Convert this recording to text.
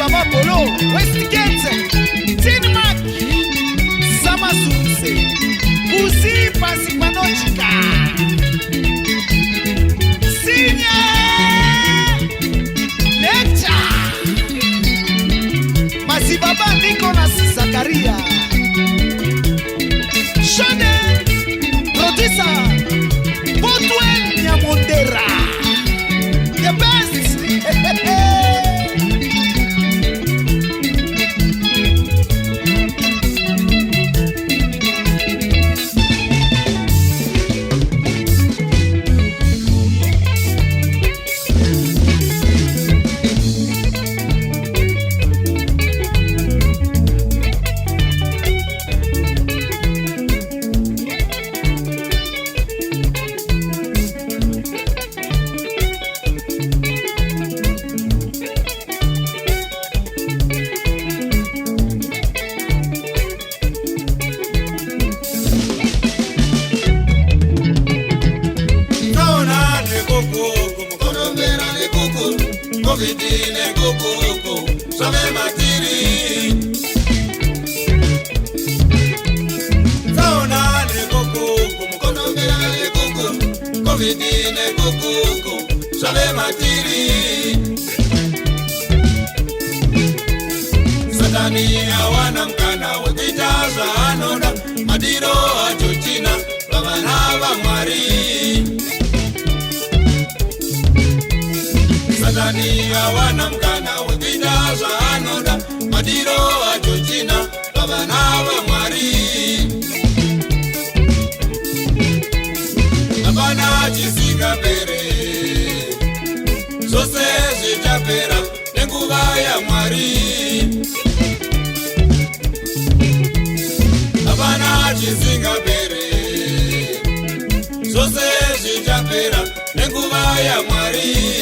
Baba Polo, Westgate, Denmark, Samazunse, Uzi Pasi Panochika, Sinya, Lecture, Masibaba Nicolas Zakaria, Shane, Producer, Potwell Nyamondera, the best. Vidine koko, same matiri. Sauna ne koko, mukono mera ne koko. Vidine koko, same matiri. Satani awana mkana wakitaza anoda, madiro achochina, babanava mwari. Satani awana mkana wakijaza anoda, madiro achochina, babanava mwari. Abana chisiga pere, zose zichapera, nenguva ya mwari. Abana chisiga pere, zose zichapera, nenguva ya mwari.